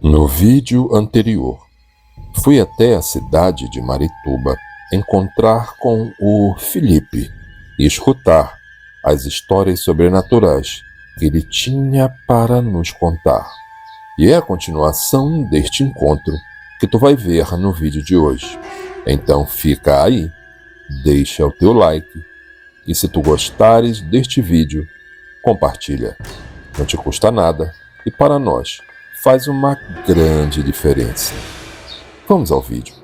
No vídeo anterior, fui até a cidade de Marituba encontrar com o Felipe e escutar as histórias sobrenaturais que ele tinha para nos contar. E é a continuação deste encontro que tu vai ver no vídeo de hoje. Então fica aí, deixa o teu like e se tu gostares deste vídeo, compartilha. Não te custa nada e para nós faz uma grande diferença. Vamos ao vídeo.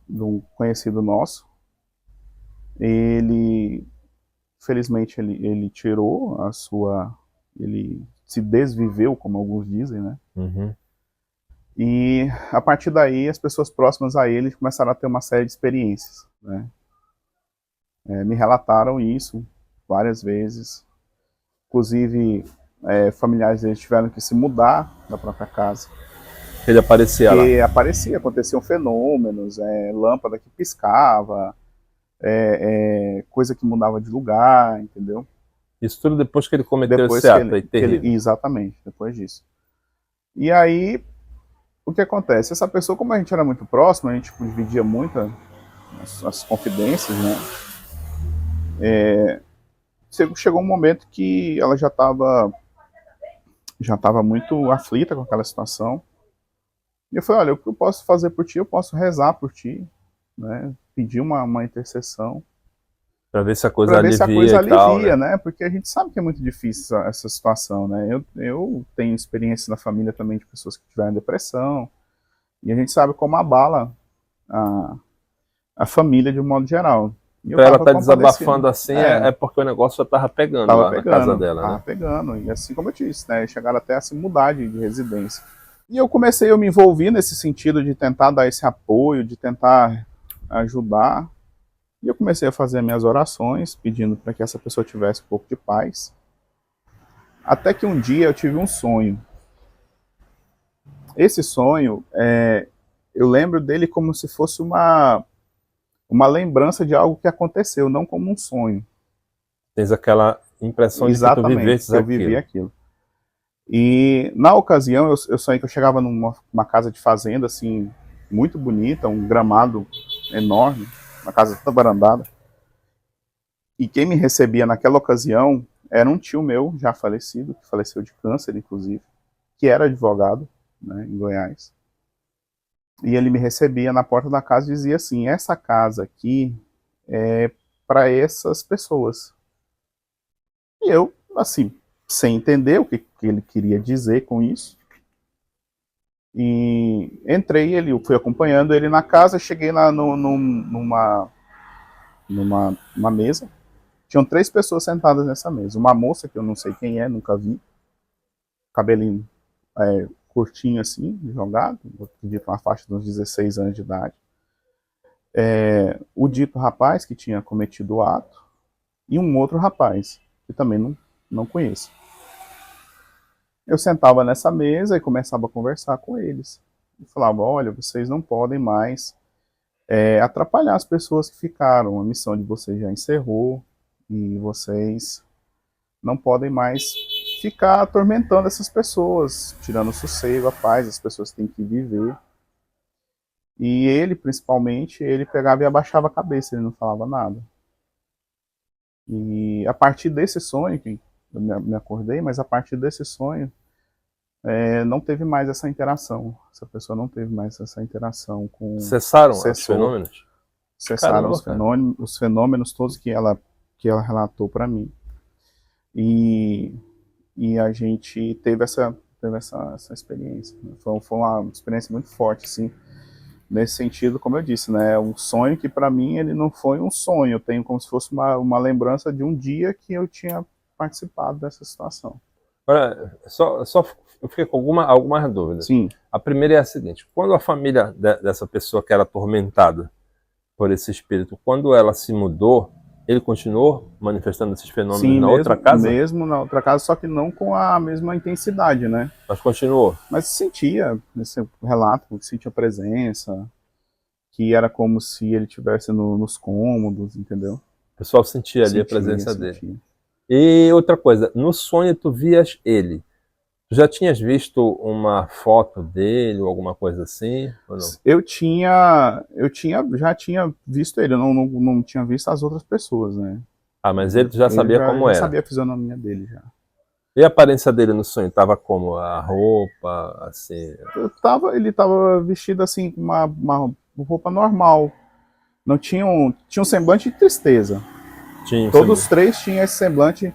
De um conhecido nosso. Ele, felizmente, ele tirou a sua... Ele se desviveu, como alguns dizem, né? E a partir daí, as pessoas próximas a ele começaram a ter uma série de experiências, né? Me relataram isso várias vezes. Inclusive, familiares deles tiveram que se mudar da própria casa. Ele aparecia lá. Aconteciam fenômenos, lâmpada que piscava, coisa que mudava de lugar, entendeu? Isso tudo depois que ele cometeu esse ato aí terrível. Exatamente, depois disso. E aí, o que acontece? Essa pessoa, como a gente era muito próximo, a gente dividia muito as confidências, né? Chegou um momento que ela já estava muito aflita com aquela situação. E eu falei, olha, o que eu posso fazer por ti, eu posso rezar por ti, né? Pedir uma intercessão. Para ver se a coisa alivia e tal, né? Porque a gente sabe que é muito difícil essa situação, né? Eu tenho experiência na família também de pessoas que tiveram depressão. E a gente sabe como abala a família de um modo geral. Para ela estar desabafando assim, é porque o negócio já estava pegando lá na casa dela, né? Estava pegando. E assim como eu disse, né? Chegaram até a se mudar de residência. E eu me envolvi nesse sentido de tentar dar esse apoio, de tentar ajudar. E eu comecei a fazer minhas orações, pedindo para que essa pessoa tivesse um pouco de paz. Até que um dia eu tive um sonho. Esse sonho, eu lembro dele como se fosse uma lembrança de algo que aconteceu, não como um sonho. Tens aquela impressão de que tu viveste eu vivi aquilo. E na ocasião eu sonhei que eu chegava numa casa de fazenda, assim, muito bonita, um gramado enorme, uma casa toda barandada. E quem me recebia naquela ocasião era um tio meu, já falecido, que faleceu de câncer, inclusive, que era advogado, né, em Goiás. E ele me recebia na porta da casa e dizia assim, essa casa aqui é para essas pessoas. E eu, assim, sem entender o que ele queria dizer com isso. E entrei, fui acompanhando ele na casa, cheguei lá numa mesa. Tinham 3 pessoas sentadas nessa mesa. Uma moça, que eu não sei quem é, nunca vi. Cabelinho curtinho assim, jogado. Eu acredito uma faixa de uns 16 anos de idade. O dito rapaz que tinha cometido o ato. E um outro rapaz, que também não conheço. Eu sentava nessa mesa e começava a conversar com eles. E falava, olha, vocês não podem mais atrapalhar as pessoas que ficaram. A missão de vocês já encerrou. E vocês não podem mais ficar atormentando essas pessoas, tirando o sossego, a paz, as pessoas têm que viver. E ele, principalmente, ele pegava e abaixava a cabeça, ele não falava nada. E a partir desse sonho, que eu me acordei, mas a partir desse sonho, não teve mais essa interação. Essa pessoa não teve mais essa interação com... Cessaram os fenômenos? Cessaram os fenômenos todos que ela relatou para mim. E a gente teve essa experiência. Foi uma experiência muito forte, assim, nesse sentido, como eu disse, né? Um sonho que para mim ele não foi um sonho. Eu tenho como se fosse uma lembrança de um dia que eu tinha participado dessa situação. Agora, eu fiquei com algumas dúvidas. Sim. A primeira é a seguinte: quando a família dessa pessoa que era atormentada por esse espírito. Quando ela se mudou, ele continuou manifestando esses fenômenos Sim, na outra casa? Mesmo na outra casa, só que não com a mesma intensidade, né? Mas continuou? Mas sentia, nesse relato, sentia presença, que era como se ele estivesse nos cômodos, entendeu? O pessoal sentia ali a presença sentia. dele. E outra coisa, no sonho tu vias ele. Tu já tinhas visto uma foto dele ou alguma coisa assim? Ou não? Já tinha visto ele, eu não tinha visto as outras pessoas, né? Ah, mas ele já sabia como era? Já sabia a fisionomia dele já. E a aparência dele no sonho? Tava como? A roupa, assim? Ele tava vestido assim, com uma roupa normal. Não tinha um semblante de tristeza. Todos os três tinham esse semblante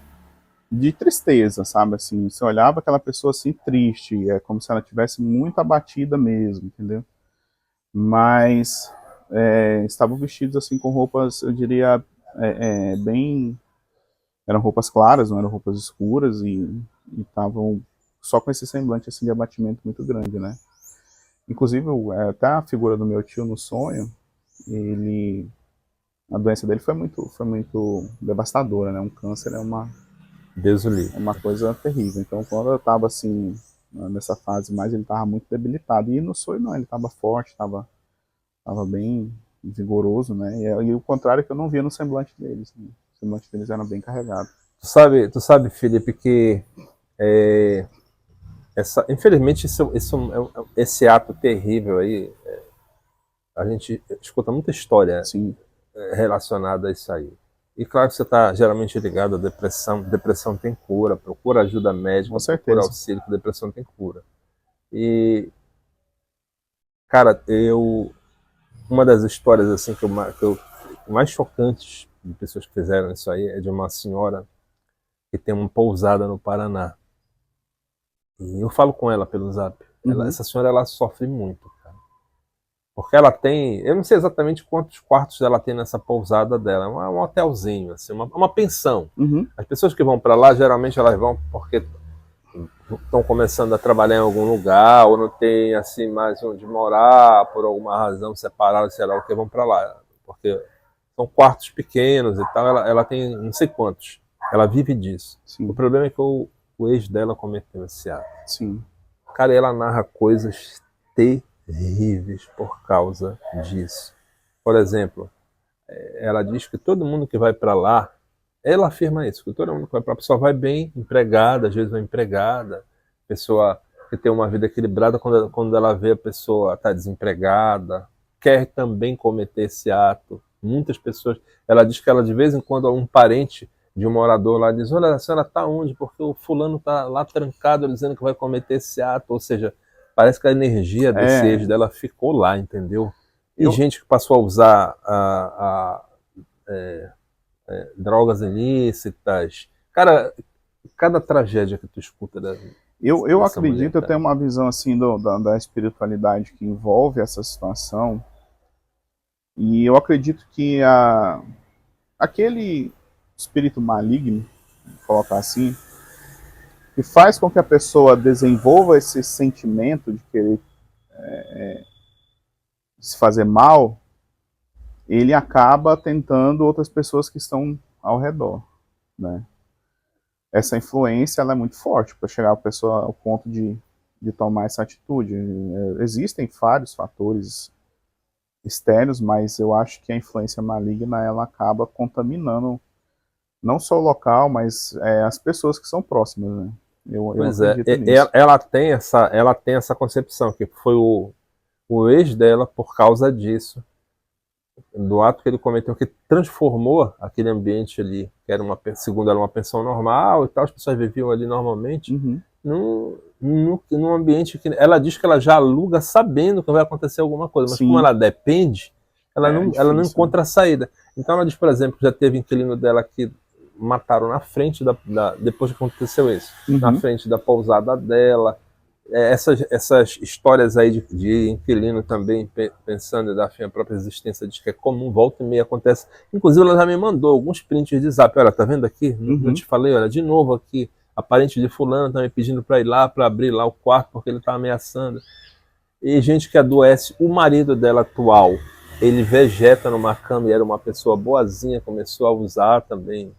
de tristeza, sabe? Assim, você olhava aquela pessoa assim triste, é como se ela tivesse muito abatida mesmo, entendeu? Mas estavam vestidos assim com roupas, eu diria, bem... Eram roupas claras, não eram roupas escuras e estavam só com esse semblante assim de abatimento muito grande, né? Inclusive, até a figura do meu tio no sonho, a doença dele foi muito devastadora, né? Um câncer é uma coisa terrível. Então, quando eu estava assim, nessa fase mais, ele estava muito debilitado. E no sonho não, ele estava forte, estava bem vigoroso, né? E o contrário que eu não via no semblante deles, né? O semblante deles era bem carregado. Tu sabe, Felipe, que infelizmente esse ato terrível aí, a gente escuta muita história relacionada a isso aí. E claro que você está geralmente ligado à depressão. Depressão tem cura, procura ajuda médica, procura auxílio, que depressão tem cura. E, cara, uma das histórias assim que mais chocantes de pessoas que fizeram isso aí é de uma senhora que tem uma pousada no Paraná. E eu falo com ela pelo Zap. Essa senhora, ela sofre muito, cara. Porque ela tem... Eu não sei exatamente quantos quartos ela tem nessa pousada dela. É um hotelzinho, assim, uma pensão. As pessoas que vão para lá, geralmente elas vão porque estão começando a trabalhar em algum lugar, ou não tem assim mais onde morar, por alguma razão, separaram, sei lá o que, vão para lá. Porque são quartos pequenos e tal, ela tem não sei quantos. Ela vive disso. O problema é que o ex dela cometeu esse ato. Cara, ela narra coisas terríveis por causa disso. Por exemplo, ela diz que todo mundo que vai para lá, ela afirma isso, que todo mundo que vai para lá, a pessoa vai bem empregada, às vezes vai empregada, pessoa que tem uma vida equilibrada, quando ela vê a pessoa estar desempregada, quer também cometer esse ato. Muitas pessoas, ela diz que ela de vez em quando um parente de um morador lá diz: olha, a senhora está onde? Porque o fulano está lá trancado dizendo que vai cometer esse ato. Ou seja, parece que a energia desse ex dela ficou lá, entendeu? E gente que passou a usar drogas ilícitas. Cara, cada tragédia que tu escuta eu acredito, eu tenho uma visão assim da espiritualidade que envolve essa situação, e eu acredito que aquele espírito maligno, vou colocar assim, que faz com que a pessoa desenvolva esse sentimento de querer se fazer mal, ele acaba tentando outras pessoas que estão ao redor, né? Essa influência, ela é muito forte para chegar a pessoa ao ponto de tomar essa atitude. Existem vários fatores externos, mas eu acho que a influência maligna, ela acaba contaminando não só o local, mas as pessoas que são próximas, né? Eu acredito nisso. Ela tem essa concepção, que foi o ex dela, por causa disso, do ato que ele cometeu, que transformou aquele ambiente ali, que era segundo ela, uma pensão normal e tal, as pessoas viviam ali normalmente, num ambiente que ela diz que ela já aluga sabendo que vai acontecer alguma coisa, mas como ela depende, ela não encontra a saída. Então ela diz, por exemplo, que já teve inquilino dela que mataram na frente depois que aconteceu isso, na frente da pousada dela. Essas histórias aí de inquilino também pensando em dar fim à própria existência, diz que é comum, volta e meia acontece. Inclusive ela já me mandou alguns prints de Zap. Olha, tá vendo aqui? Eu te falei, olha, de novo aqui, a parente de fulano tá me pedindo para ir lá, para abrir lá o quarto porque ele tá ameaçando. E gente que adoece, o marido dela atual ele vegeta numa cama e era uma pessoa boazinha, começou a usar também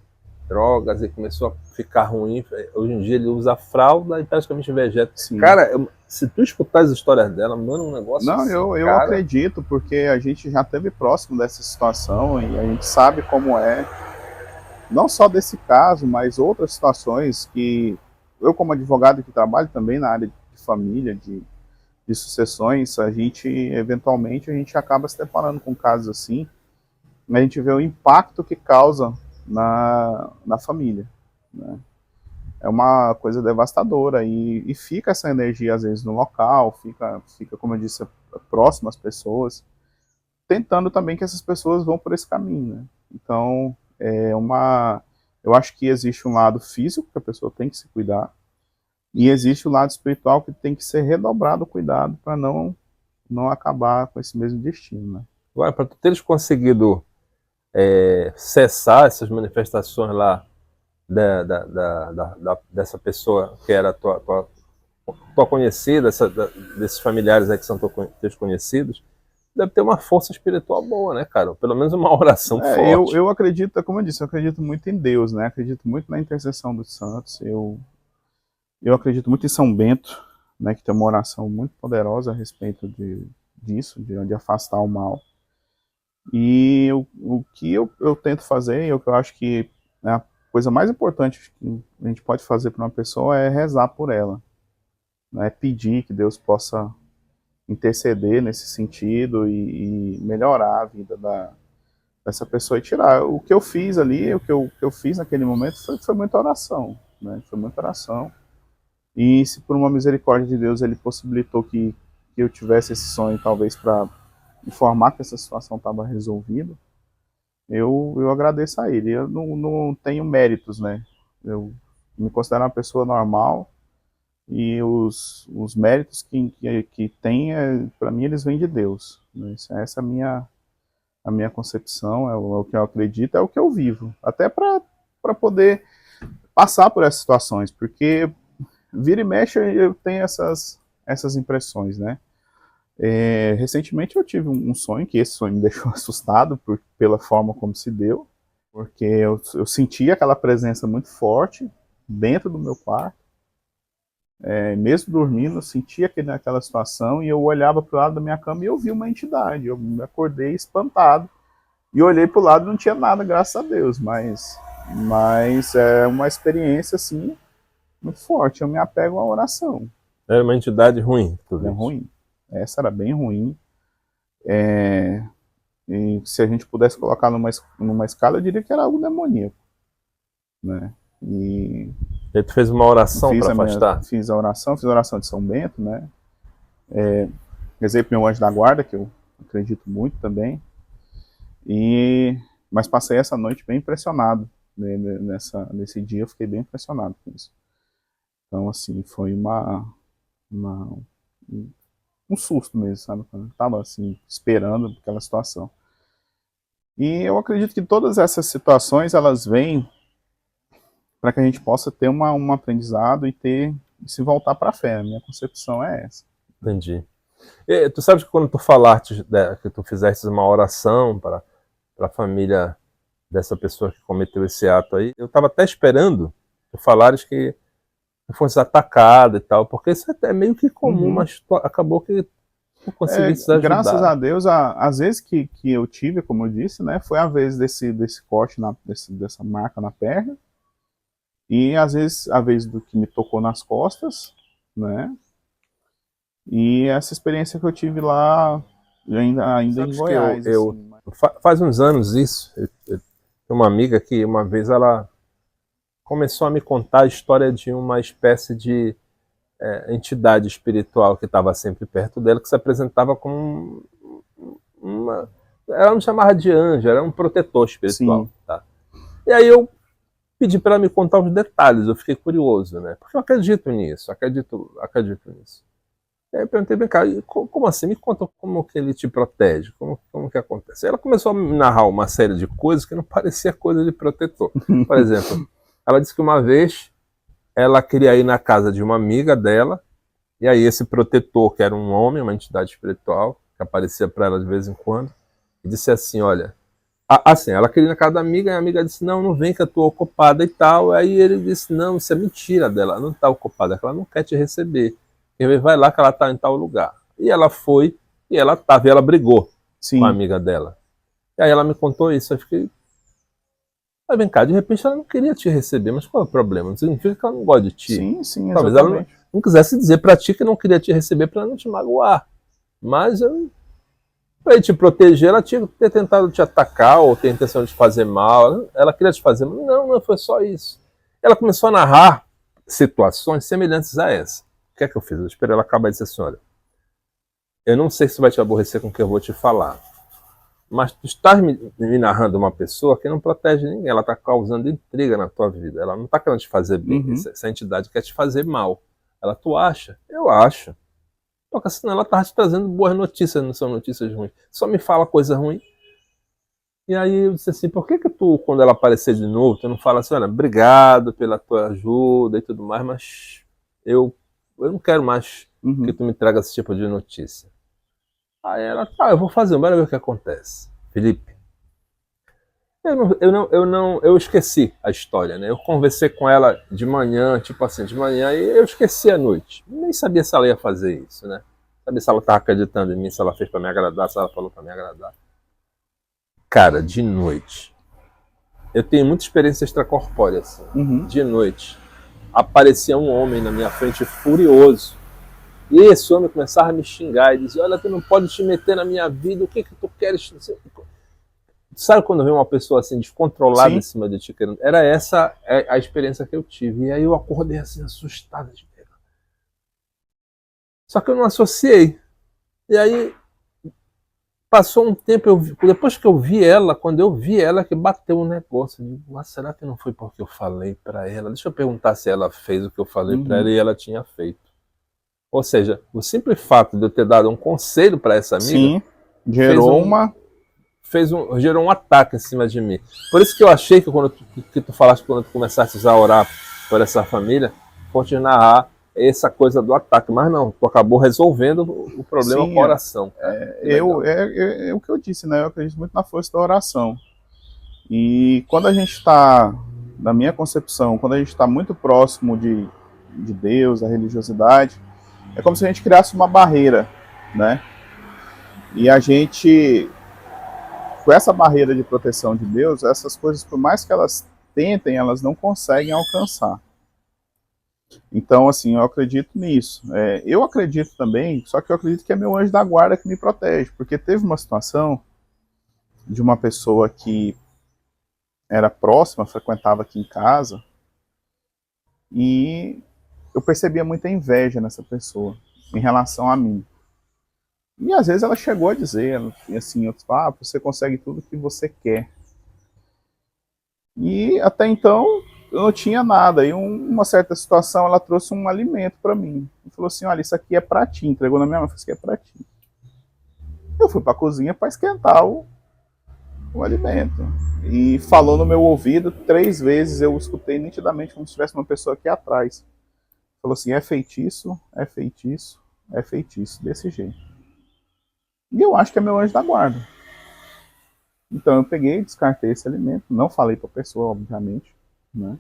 drogas e começou a ficar ruim. Hoje em dia ele usa fralda e praticamente vegeta. Sim. Cara, se tu escutar as histórias dela, mano, um negócio Não, assim, eu cara... acredito, porque a gente já esteve próximo dessa situação e a gente sabe como é, não só desse caso, mas outras situações que eu, como advogado que trabalho também na área de família, de sucessões, a gente, eventualmente, a gente acaba se deparando com casos assim, e a gente vê o impacto que causa na família, né? É uma coisa devastadora e fica essa energia às vezes no local, fica, como eu disse, próximo às pessoas, tentando também que essas pessoas vão por esse caminho, né? Então, eu acho que existe um lado físico que a pessoa tem que se cuidar, e existe o lado espiritual que tem que ser redobrado o cuidado para não acabar com esse mesmo destino, né? Agora, para tu teres conseguido cessar essas manifestações lá dessa pessoa que era tua conhecida, desses familiares aí que são teus conhecidos, deve ter uma força espiritual boa, né, cara? Pelo menos uma oração forte. Eu acredito, como eu disse, eu acredito muito em Deus, né? Acredito muito na intercessão dos santos. Eu acredito muito em São Bento, né, que tem uma oração muito poderosa a respeito disso, de afastar o mal. E o que eu tento fazer, e o que eu acho que é a coisa mais importante que a gente pode fazer para uma pessoa é rezar por ela, né? Pedir que Deus possa interceder nesse sentido e melhorar a vida dessa pessoa e tirar. O que eu fiz ali, o que eu fiz naquele momento foi muita oração, né? Foi muita oração. E se por uma misericórdia de Deus ele possibilitou que eu tivesse esse sonho, talvez para informar que essa situação estava resolvida, eu agradeço a ele. Eu não tenho méritos, né? Eu me considero uma pessoa normal e os méritos que tem, para mim, eles vêm de Deus, né? Essa é a minha concepção, é o que eu acredito, é o que eu vivo. Até para poder passar por essas situações, porque vira e mexe eu tenho essas impressões, né? Recentemente eu tive um sonho, que esse sonho me deixou assustado pela forma como se deu, porque eu senti aquela presença muito forte dentro do meu quarto, mesmo dormindo, eu sentia aquela situação, e eu olhava para o lado da minha cama e eu vi uma entidade. Eu me acordei espantado, e olhei para o lado e não tinha nada, graças a Deus, mas é uma experiência assim, muito forte. Eu me apego à oração. Era uma entidade ruim, tu É ruim. Essa era bem ruim. E se a gente pudesse colocar numa escala, eu diria que era algo demoníaco, né? E tu fez uma oração para afastar? Fiz a oração de São Bento, né? Rezei pro meu anjo da guarda, que eu acredito muito também. Mas passei essa noite bem impressionado, né? Nesse dia eu fiquei bem impressionado com isso. Então, assim, foi um susto mesmo, sabe? Eu tava, assim, esperando aquela situação. E eu acredito que todas essas situações, elas vêm para que a gente possa ter um aprendizado e se voltar para a fé. A minha concepção é essa. Entendi. E, tu sabes que quando tu falaste que tu fizeste uma oração para a família dessa pessoa que cometeu esse ato aí, eu estava até esperando tu falares que fosse atacado e tal, porque isso é meio que comum, mas acabou que tu conseguisse ajudar. Graças a Deus, às vezes que eu tive, como eu disse, né, foi a vez desse corte, dessa marca na perna, e às vezes a vez do que me tocou nas costas, né, e essa experiência que eu tive lá, ainda em Goiás. Assim, faz uns anos isso, eu tenho uma amiga que uma vez ela começou a me contar a história de uma espécie de entidade espiritual que estava sempre perto dela, que se apresentava como ela não chamava de anjo, era um protetor espiritual. Tá? E aí eu pedi para ela me contar os detalhes, eu fiquei curioso, né? Porque eu acredito nisso, acredito nisso. E aí eu perguntei, vem cá, como assim? Me conta como que ele te protege, como que acontece? Ela começou a me narrar uma série de coisas que não parecia coisa de protetor. Por exemplo, ela disse que uma vez ela queria ir na casa de uma amiga dela, e aí esse protetor, que era um homem, uma entidade espiritual, que aparecia para ela de vez em quando, e disse assim, olha, assim, ela queria ir na casa da amiga, e a amiga disse, não, não vem que eu tô ocupada e tal. Aí ele disse, não, isso é mentira dela, ela não tá ocupada, que ela não quer te receber. Vai lá que ela tá em tal lugar. E ela foi, e ela tava, e ela brigou com a Sim, amiga dela. E aí ela me contou isso, eu fiquei, mas vem cá, de repente ela não queria te receber, mas qual é o problema? Não significa que ela não gosta de ti. sim, sim, Talvez ela exatamente. não quisesse dizer pra ti que não queria te receber pra não te magoar. Mas pra te proteger, ela tinha que ter tentado te atacar ou ter intenção de te fazer mal. Ela queria te fazer mal. Não, não foi só isso. Ela começou a narrar situações semelhantes a essa. O que é que eu fiz? Eu esperei ela acabar e disse assim, olha, eu não sei se vai te aborrecer com o que eu vou te falar, mas tu estás me narrando uma pessoa que não protege ninguém, ela está causando intriga na tua vida, ela não está querendo te fazer bem, Uhum. essa entidade quer te fazer mal. Ela, tu acha? Eu acho. Porque senão ela estava te trazendo boas notícias, não são notícias ruins. Só me fala coisa ruim. E aí eu disse assim, por que tu, quando ela aparecer de novo, tu não fala assim, olha, obrigado pela tua ajuda e tudo mais, mas eu não quero mais que Uhum. tu me traga esse tipo de notícia. Aí ela, tá, eu vou fazer, bora ver o que acontece. Felipe, eu esqueci a história, né? Eu conversei com ela de manhã, tipo assim, de manhã, e eu esqueci a noite. Nem sabia se ela ia fazer isso, né? Sabia se ela estava acreditando em mim, se ela fez para me agradar, se ela falou para me agradar. Cara, de noite. Eu tenho muita experiência extracorpórea, assim. Uhum. De noite. Aparecia um homem na minha frente furioso. E esse homem começava a me xingar e dizia, olha, tu não pode te meter na minha vida, o que tu queres? Sabe quando vem uma pessoa assim descontrolada em Sim, cima de ti? Era essa a experiência que eu tive. E aí eu acordei assim assustado. Só que eu não associei. E aí passou um tempo, depois que eu vi ela, quando eu vi ela que bateu um negócio. Eu digo, mas será que não foi porque eu falei para ela? Deixa eu perguntar se ela fez o que eu falei para ela uhum. e ela tinha feito. Ou seja, o simples fato de eu ter dado um conselho para essa amiga Sim, fez gerou um, uma. gerou um ataque em cima de mim. Por isso que eu achei que que tu falaste quando tu começaste a orar por essa família, foste narrar essa coisa do ataque, mas não, tu acabou resolvendo o problema com Sim, a oração, cara. Que legal. é o que eu disse, né? Eu acredito muito na força da oração. E quando a gente está, na minha concepção, quando a gente está muito próximo de Deus, da religiosidade, é como se a gente criasse uma barreira, né? E a gente, com essa barreira de proteção de Deus, essas coisas, por mais que elas tentem, elas não conseguem alcançar. Então, assim, eu acredito nisso. Eu acredito também, só que eu acredito que é meu anjo da guarda que me protege, porque teve uma situação de uma pessoa que era próxima, frequentava aqui em casa, e eu percebia muita inveja nessa pessoa em relação a mim. E às vezes ela chegou a dizer, assim, você consegue tudo que você quer. E até então eu não tinha nada. E uma certa situação ela trouxe um alimento para mim. E falou assim: olha, isso aqui é para ti. Entregou na minha mão, falou: isso aqui é para ti. Eu fui para a cozinha para esquentar o alimento. E falou no meu ouvido 3 vezes, eu escutei nitidamente como se tivesse uma pessoa aqui atrás. Falou assim: é feitiço, é feitiço, é feitiço, desse jeito. E eu acho que é meu anjo da guarda. Então eu peguei, descartei esse alimento, não falei para a pessoa, obviamente, né?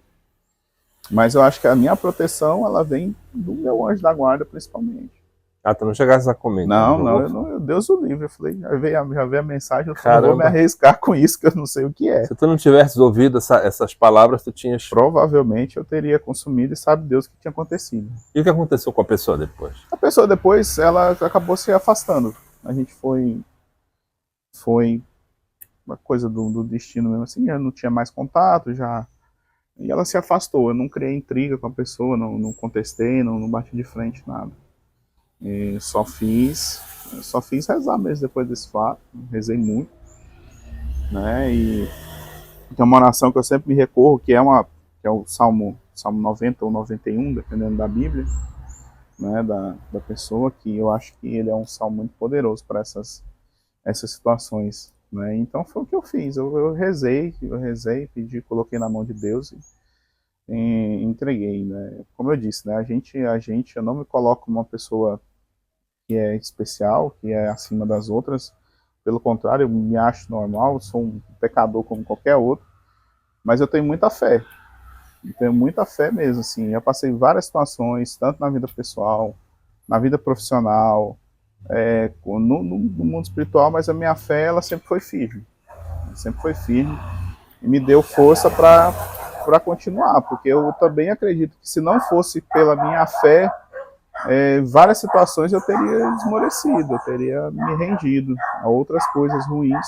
Mas eu acho que a minha proteção, ela vem do meu anjo da guarda, principalmente. Ah, tu não chegasse a comer, então. Não, não, Deus o livre. Eu falei, já veio a mensagem, eu não vou me Caramba. arriscar com isso, que eu não sei o que é. Se tu não tivesse ouvido essas palavras, tu tinhas. Provavelmente eu teria consumido e sabe Deus o que tinha acontecido. E o que aconteceu com a pessoa depois? A pessoa depois, ela acabou se afastando. A gente foi uma coisa do destino mesmo assim, eu não tinha mais contato, já. E ela se afastou. Eu não criei intriga com a pessoa, não contestei, não bati de frente, nada. E só fiz rezar mesmo depois desse fato. Rezei muito, né? E tem uma oração que eu sempre me recorro, que é o Salmo 90 ou 91, dependendo da Bíblia, né, da pessoa, que eu acho que ele é um salmo muito poderoso para essas situações, né? Então foi o que eu fiz. Eu rezei, pedi, coloquei na mão de Deus e entreguei, né? Como eu disse, né? Eu não me coloco como uma pessoa que é especial, que é acima das outras, pelo contrário, eu me acho normal, sou um pecador como qualquer outro, mas eu tenho muita fé. Eu tenho muita fé mesmo, assim. Eu passei várias situações, tanto na vida pessoal, na vida profissional, no mundo espiritual, mas a minha fé, ela sempre foi firme. Sempre foi firme e me deu força para continuar, porque eu também acredito que se não fosse pela minha fé, várias situações eu teria esmorecido, eu teria me rendido a outras coisas ruins,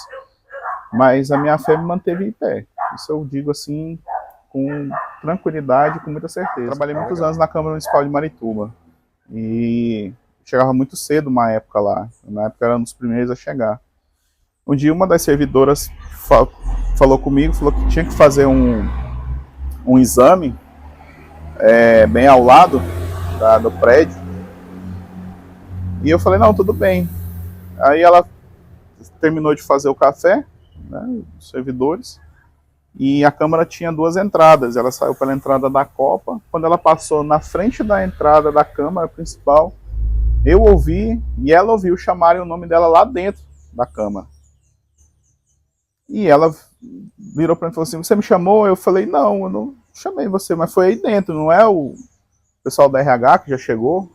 mas a minha fé me manteve em pé. Isso eu digo assim, com tranquilidade, com muita certeza. Trabalhei muitos anos na Câmara Municipal de Marituba e chegava muito cedo uma época lá. Na época era um dos primeiros a chegar. Um dia uma das servidoras falou comigo, falou que tinha que fazer um exame bem ao lado do prédio. E eu falei, não, tudo bem. Aí ela terminou de fazer o café, né, os servidores, e a Câmara tinha 2 entradas. Ela saiu pela entrada da Copa. Quando ela passou na frente da entrada da Câmara principal, eu ouvi e ela ouviu chamarem o nome dela lá dentro da Câmara. E ela virou para mim e falou assim, você me chamou? Eu falei, não, eu não chamei você, mas foi aí dentro, não é o pessoal da RH que já chegou?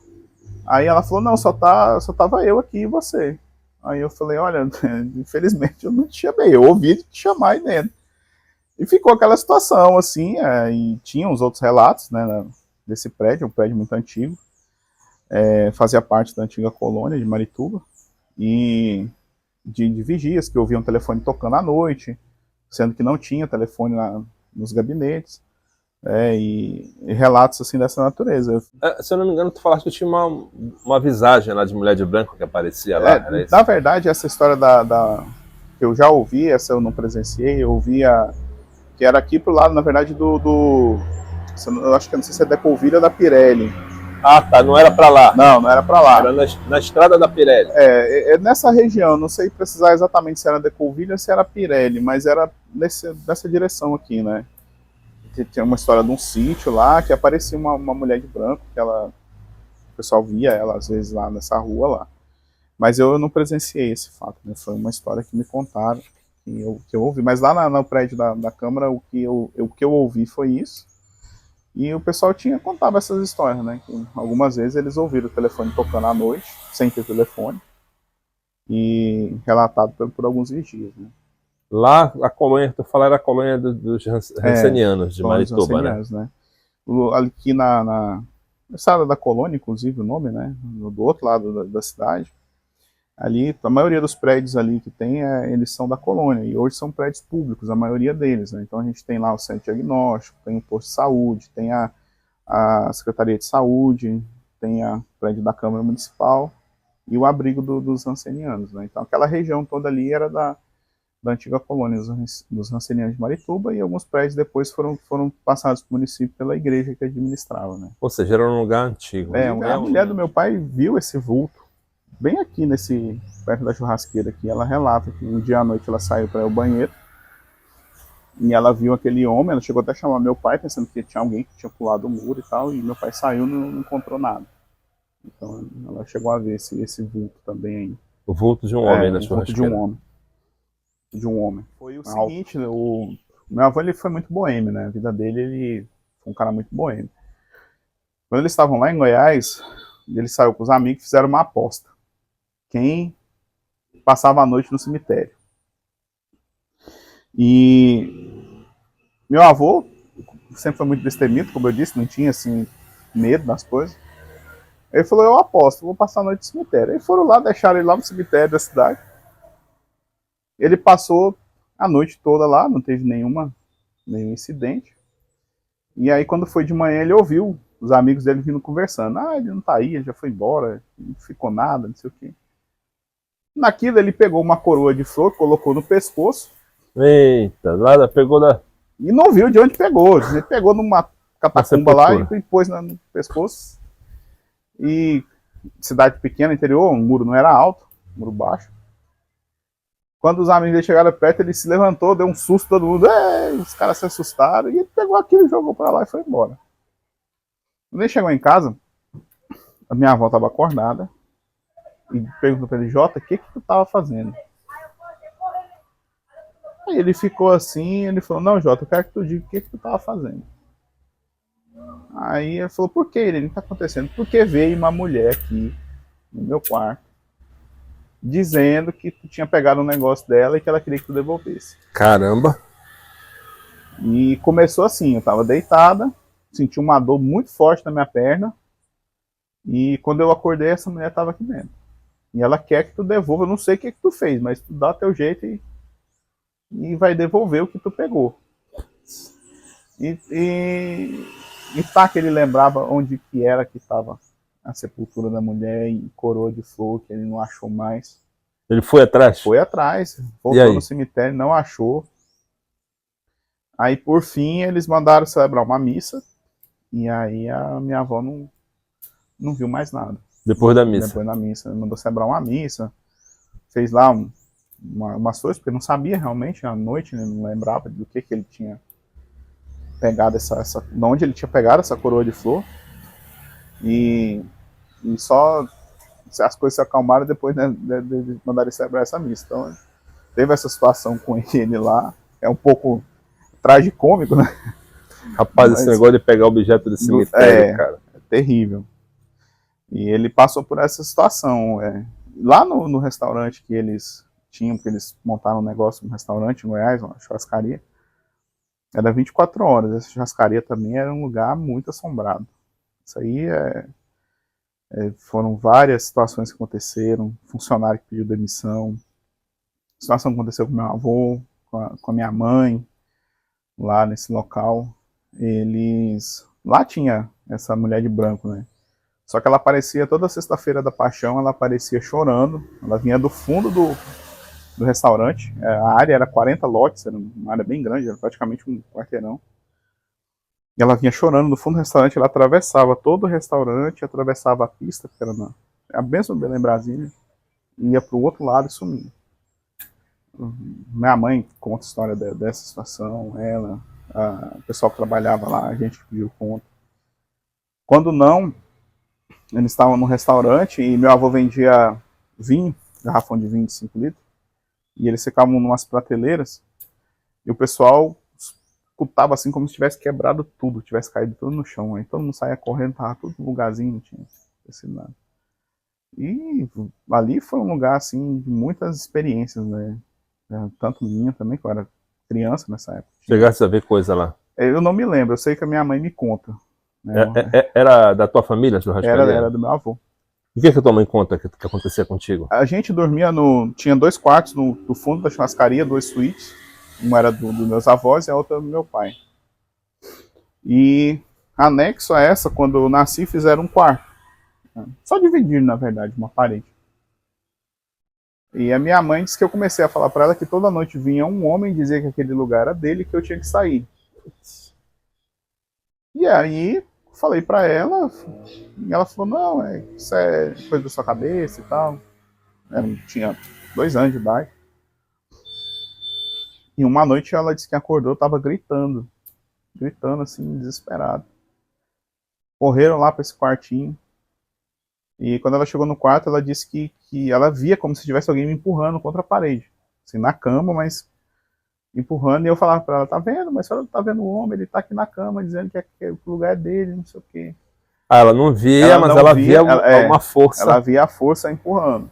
Aí ela falou, não, só tava eu aqui e você. Aí eu falei, olha, infelizmente eu não te chamei, eu ouvi te chamar aí dentro. E ficou aquela situação, assim, e tinha os outros relatos, né, desse prédio, um prédio muito antigo, fazia parte da antiga colônia de Marituba, e de vigias que ouviam o telefone tocando à noite, sendo que não tinha telefone nos gabinetes, e relatos assim dessa natureza. Se eu não me engano, tu falaste que tinha uma visagem lá de mulher de branco que aparecia lá, era isso? Na verdade, essa história que eu já ouvi, essa eu não presenciei, eu ouvia que era aqui pro lado, na verdade, eu acho que não sei se é Decovilha da Pirelli. Ah, tá, não era pra lá. Não era pra lá. Era na estrada da Pirelli. Nessa região, não sei precisar exatamente se era Decovilha ou se era Pirelli, mas era nessa direção aqui, né? Tinha uma história de um sítio lá, que aparecia uma mulher de branco, o pessoal via ela às vezes lá nessa rua lá. Mas eu não presenciei esse fato, né? Foi uma história que me contaram, que eu ouvi. Mas lá no prédio da Câmara, o que eu ouvi foi isso. E o pessoal contava essas histórias, né? Que algumas vezes eles ouviram o telefone tocando à noite, sem ter telefone, e relatado por alguns vigias, né? Lá, a colônia que tu fala era a colônia dos Hansenianos de Marituba, né? Aqui na estrada da colônia, inclusive, o nome, né? Do outro lado da cidade. Ali, a maioria dos prédios ali que tem, eles são da colônia, e hoje são prédios públicos, a maioria deles, né? Então a gente tem lá o centro diagnóstico, tem o posto de saúde, tem a Secretaria de Saúde, tem o prédio da Câmara Municipal e o abrigo dos Hansenianos, né? Então aquela região toda ali era da antiga colônia dos Hansenianos de Marituba, e alguns prédios depois foram passados para o município pela igreja que administrava, né? Ou seja, era um lugar antigo. A mulher do meu pai viu esse vulto bem aqui perto da churrasqueira aqui. Ela relata que um dia à noite ela saiu para ir ao banheiro e ela viu aquele homem. Ela chegou até a chamar meu pai, pensando que tinha alguém que tinha pulado o muro e tal, e meu pai saiu e não encontrou nada. Então ela chegou a ver esse vulto também aí. O vulto de um homem na churrasqueira. De um homem. Foi o seguinte, meu avô ele foi muito boêmio, né? A vida dele, ele foi um cara muito boêmio. Quando eles estavam lá em Goiás, ele saiu com os amigos e fizeram uma aposta. Quem passava a noite no cemitério. E meu avô sempre foi muito destemido, como eu disse, não tinha assim medo das coisas. Ele falou, eu aposto, vou passar a noite no cemitério. Aí foram lá, deixaram ele lá no cemitério da cidade. Ele passou a noite toda lá, não teve nenhum incidente. E aí quando foi de manhã ele ouviu os amigos dele vindo conversando. Ah, ele não tá aí, ele já foi embora, não ficou nada, não sei o quê. Naquilo ele pegou uma coroa de flor, colocou no pescoço. Eita, lá pegou da... E não viu de onde pegou. Ele pegou numa catacumba lá e pôs no pescoço. E cidade pequena, interior, o muro não era alto, muro baixo. Quando os amigos dele chegaram perto, ele se levantou, deu um susto, todo mundo, os caras se assustaram, e ele pegou aquilo, jogou pra lá e foi embora. Quando ele chegou em casa, a minha avó estava acordada, e perguntou para ele, Jota, o que tu estava fazendo? Aí ele ficou assim, ele falou, não, Jota, eu quero que tu diga o que tu tava fazendo. Aí ele falou, por que ele? Não tá acontecendo. Porque veio uma mulher aqui no meu quarto, dizendo que tu tinha pegado um negócio dela e que ela queria que tu devolvesse. Caramba! E começou assim, eu tava deitada, senti uma dor muito forte na minha perna, e quando eu acordei, essa mulher tava aqui dentro. E ela quer que tu devolva, eu não sei o que tu fez, mas tu dá teu jeito e vai devolver o que tu pegou. E tá que ele lembrava onde que era que estava a sepultura da mulher e coroa de flor, que ele não achou mais. Ele foi atrás? Foi atrás, voltou no cemitério, não achou. Aí, por fim, eles mandaram celebrar uma missa, e aí a minha avó não viu mais nada. Depois da missa? Depois da missa, mandou celebrar uma missa, fez lá umas coisas, porque não sabia realmente, à noite, né, não lembrava do que ele tinha pegado de onde ele tinha pegado essa coroa de flor. E só as coisas se acalmaram depois, né, de mandarem celebrar essa missa. Então, teve essa situação com ele lá. É um pouco tragicômico, né? Rapaz, esse negócio de pegar objeto de cemitério, cara. É terrível. E ele passou por essa situação. Lá no restaurante que eles tinham, que eles montaram um negócio no restaurante em Goiás, uma churrascaria, era 24 horas. Essa churrascaria também era um lugar muito assombrado. Isso aí foram várias situações que aconteceram. Funcionário que pediu demissão. Situação que aconteceu com meu avô, com a minha mãe, lá nesse local. Lá tinha essa mulher de branco, né? Só que ela aparecia toda sexta-feira da paixão, ela aparecia chorando. Ela vinha do fundo do restaurante. A área era 40 lotes, era uma área bem grande, era praticamente um quarteirão. E ela vinha chorando no fundo do restaurante, ela atravessava todo o restaurante, atravessava a pista, que era a mesma Belém Brasília, ia para o outro lado e sumia. Minha mãe conta a história dessa situação, o pessoal que trabalhava lá, a gente que pediu conta. Quando não, eles estavam no restaurante e meu avô vendia vinho, garrafão de vinho de 5 litros, e eles ficavam em umas prateleiras, e o pessoal escutava assim como se tivesse quebrado tudo, tivesse caído tudo no chão. Aí todo mundo saía correndo, tava tudo no lugarzinho, não tinha acontecido nada. E ali foi um lugar assim de muitas experiências, né? Tanto minha também, que eu era criança nessa época. Chegasse a ver coisa lá? Eu não me lembro, eu sei que a minha mãe me conta. Né? Era da tua família, a churrascaria? Era do meu avô. O que a tua mãe conta que acontecia contigo? A gente dormia tinha 2 quartos no fundo da churrascaria, 2 suítes. Uma era dos meus avós e a outra do meu pai. E anexo a essa, quando eu nasci, fizeram um quarto. Só dividir, na verdade, uma parede. E a minha mãe disse que eu comecei a falar para ela que toda noite vinha um homem dizer que aquele lugar era dele e que eu tinha que sair. E aí, falei para ela, e ela falou, não, isso é coisa da sua cabeça e tal. Eu tinha 2 anos de idade. E uma noite ela disse que acordou, tava gritando assim, desesperado. Correram lá para esse quartinho. E quando ela chegou no quarto, ela disse que ela via como se tivesse alguém me empurrando contra a parede. Assim, na cama, mas empurrando. E eu falava para ela, tá vendo? Mas ela tá vendo o homem, ele tá aqui na cama, dizendo que o lugar é dele, não sei o quê. Ah, ela não via, mas ela via uma força. Ela via a força empurrando.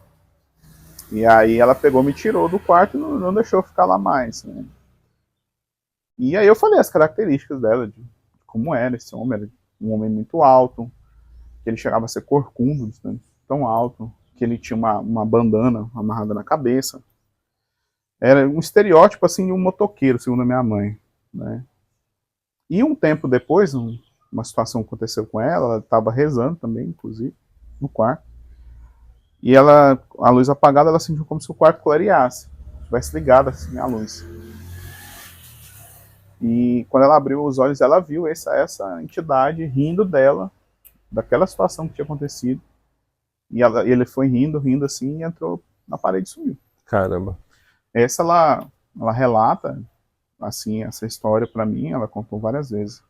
E aí ela pegou, me tirou do quarto e não deixou eu ficar lá mais, né? E aí eu falei as características dela, de como era esse homem. Era um homem muito alto, que ele chegava a ser corcunda, né? Tão alto, que ele tinha uma bandana amarrada na cabeça. Era um estereótipo assim de um motoqueiro, segundo a minha mãe, né? E um tempo depois, uma situação aconteceu com ela estava rezando também, inclusive, no quarto. E ela, a luz apagada, ela sentiu como se o quarto clareasse, tivesse ligado assim a luz. E quando ela abriu os olhos, ela viu essa entidade rindo dela, daquela situação que tinha acontecido. E ele foi rindo assim, e entrou na parede e sumiu. Caramba. Essa ela relata assim essa história para mim, ela contou várias vezes.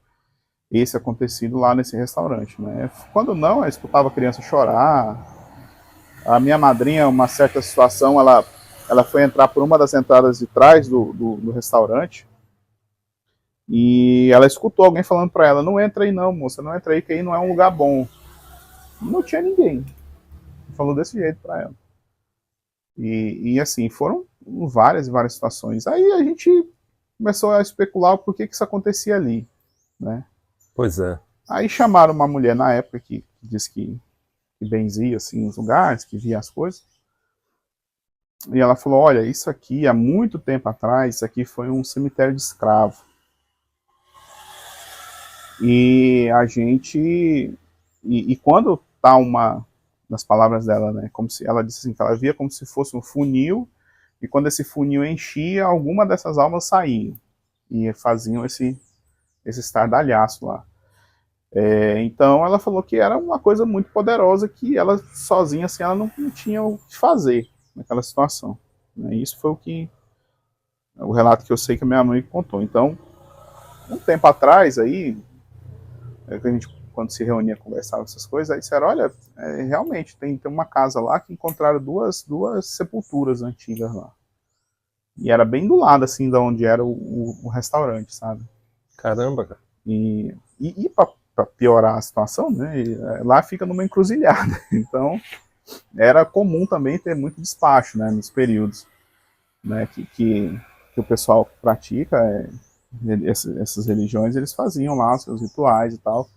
Esse acontecido lá nesse restaurante, né? Quando não, eu escutava a criança chorar. A minha madrinha, uma certa situação, ela ela foi entrar por uma das entradas de trás do restaurante e ela escutou alguém falando para ela: não entra aí não, moça, não entra aí, que aí não é um lugar bom. Não tinha ninguém. Falou desse jeito para ela. E assim, foram várias e várias situações. Aí a gente começou a especular o porquê que isso acontecia ali, né? Pois é. Aí chamaram uma mulher na época que disse que benzia assim, os lugares, que via as coisas. E ela falou: olha, isso aqui, há muito tempo atrás, isso aqui foi um cemitério de escravo. E a gente... E quando tá uma... nas palavras dela, né, como se ela disse assim, que ela via como se fosse um funil, e quando esse funil enchia, alguma dessas almas saíam. E faziam esse estardalhaço lá. Então ela falou que era uma coisa muito poderosa, que ela sozinha assim, ela não tinha o que fazer naquela situação, né? Isso foi o relato que eu sei que a minha mãe contou. Então, um tempo atrás aí, a gente, quando se reunia, conversava essas coisas, aí disseram: olha, realmente tem uma casa lá que encontraram duas sepulturas antigas lá, e era bem do lado assim de onde era o restaurante, sabe? Caramba, cara. E para piorar a situação, né, lá fica numa encruzilhada. Então, era comum também ter muito despacho, né, nos períodos, né, que o pessoal pratica essas religiões, eles faziam lá os seus rituais e tal.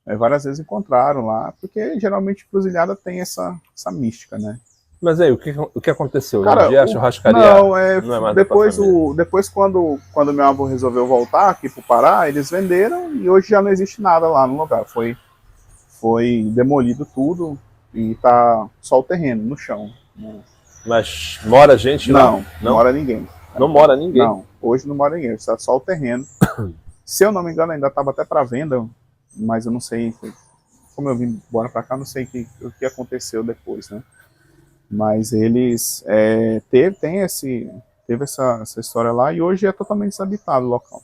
Várias vezes encontraram lá, porque geralmente encruzilhada tem essa mística, né. Mas aí, o que aconteceu? Cara, A churrascaria não, não é mais depois quando meu avô resolveu voltar aqui pro Pará, eles venderam e hoje já não existe nada lá no lugar. Foi demolido tudo e tá só o terreno, no chão. Mas mora gente lá? Não mora ninguém. Não mora ninguém? Não, hoje não mora ninguém, está só o terreno. Se eu não me engano, ainda estava até para venda, mas eu não sei, como eu vim embora para cá, não sei o que aconteceu depois, né? Mas eles teve essa história lá, e hoje é totalmente desabitado o local.